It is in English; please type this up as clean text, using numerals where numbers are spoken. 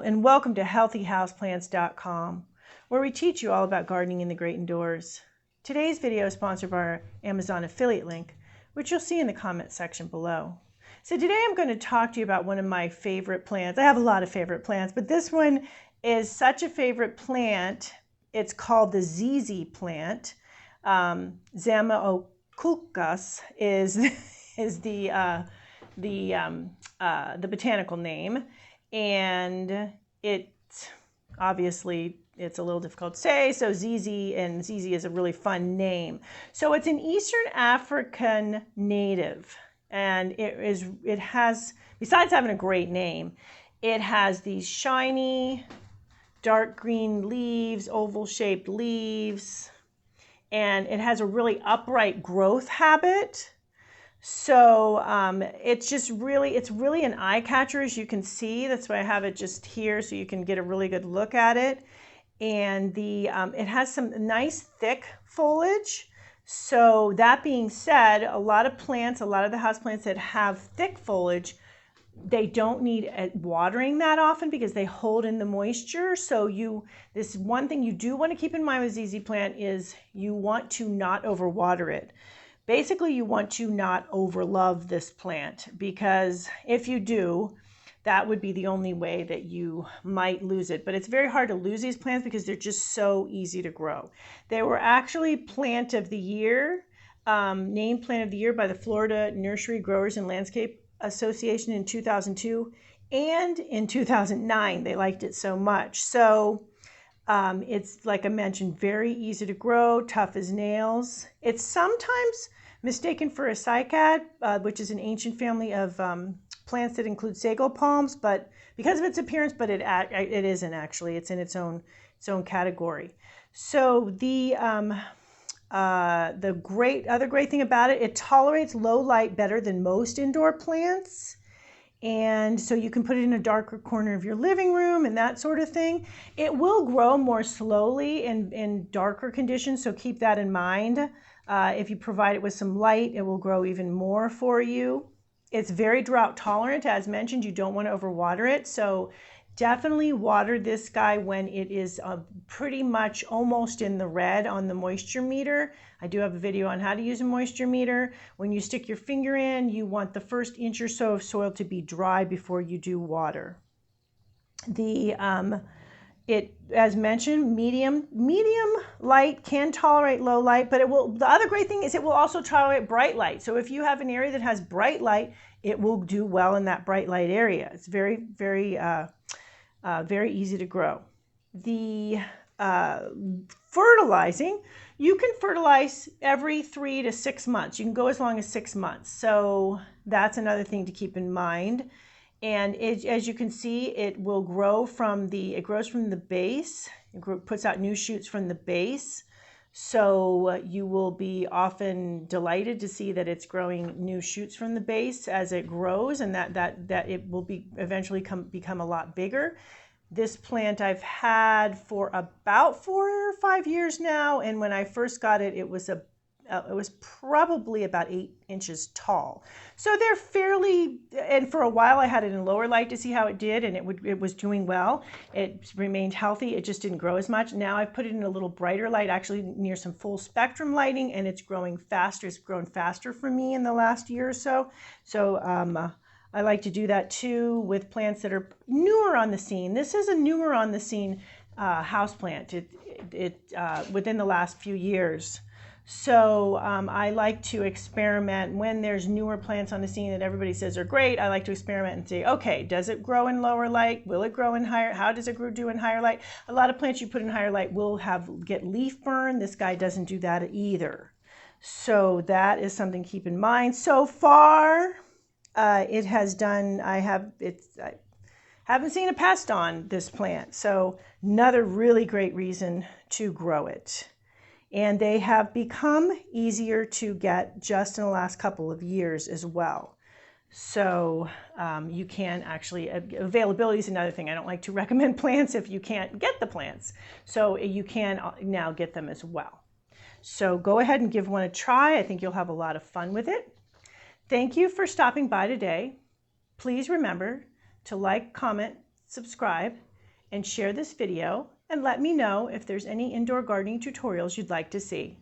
and welcome to healthyhouseplants.com, where we teach you all about gardening in the great indoors. Today's video is sponsored by our Amazon affiliate link, which you'll see in the comment section below. So today I'm going to talk to you about one of my favorite plants. I have a lot of favorite plants, but this one is such a favorite plant. It's called the ZZ plant. Zamioculcas is the botanical name, and it's a little difficult to say, so ZZ, and ZZ is a really fun name. So it's an Eastern African native, and it has, besides having a great name, it has these shiny dark green leaves, oval shaped leaves, and it has a really upright growth habit. So it's really an eye catcher, as you can see. That's why I have it just here, so you can get a really good look at it. And it has some nice thick foliage. So that being said, a lot of the houseplants that have thick foliage, they don't need watering that often because they hold in the moisture. So this one thing you do want to keep in mind with ZZ plant is you want to not overwater it. Basically, you want to not overlove this plant, because if you do, that would be the only way that you might lose it. But it's very hard to lose these plants because they're just so easy to grow. They were actually Plant of the Year, named Plant of the Year by the Florida Nursery Growers and Landscape Association in 2002, and in 2009. They liked it so much. So it's, like I mentioned, very easy to grow, tough as nails. It's sometimes mistaken for a cycad, which is an ancient family of plants that include sago palms, but because of its appearance, but it isn't actually. It's in its own category. So the other great thing about it, it tolerates low light better than most indoor plants. And so you can put it in a darker corner of your living room and that sort of thing. It will grow more slowly in darker conditions, so keep that in mind. If you provide it with some light, it will grow even more for you. It's very drought tolerant. As mentioned, you don't want to overwater it. So definitely water this guy when it is pretty much almost in the red on the moisture meter. I do have a video on how to use a moisture meter. When you stick your finger in, you want the first inch or so of soil to be dry before you do water. As mentioned, medium light can tolerate low light, but the other great thing is it will also tolerate bright light. So if you have an area that has bright light, it will do well in that bright light area. It's very, very, very easy to grow. The fertilizing, you can fertilize every 3 to 6 months. You can go as long as 6 months. So that's another thing to keep in mind. And as you can see, it grows from the base. It puts out new shoots from the base. So you will be often delighted to see that it's growing new shoots from the base as it grows, and that it will eventually become a lot bigger. This plant I've had for about 4 or 5 years now, and when I first got it, it was probably about 8 inches tall. So they're fairly, and for a while I had it in lower light to see how it did, and it was doing well. It remained healthy. It just didn't grow as much. Now I've put it in a little brighter light, actually near some full spectrum lighting, and it's growing faster. It's grown faster for me in the last year or so. So I like to do that too with plants that are newer on the scene. This is a newer on the scene houseplant. Within the last few years. So I like to experiment when there's newer plants on the scene that everybody says are great. I like to experiment and say, okay, does it grow in lower light? Will it grow in higher? How does it do in higher light? A lot of plants you put in higher light will get leaf burn. This guy doesn't do that either. So that is something to keep in mind. So far, it has done. I haven't seen a pest on this plant. So another really great reason to grow it. And they have become easier to get just in the last couple of years as well. So you can actually, availability is another thing. I don't like to recommend plants if you can't get the plants. So you can now get them as well. So go ahead and give one a try. I think you'll have a lot of fun with it. Thank you for stopping by today. Please remember to like, comment, subscribe, and share this video, and let me know if there's any indoor gardening tutorials you'd like to see.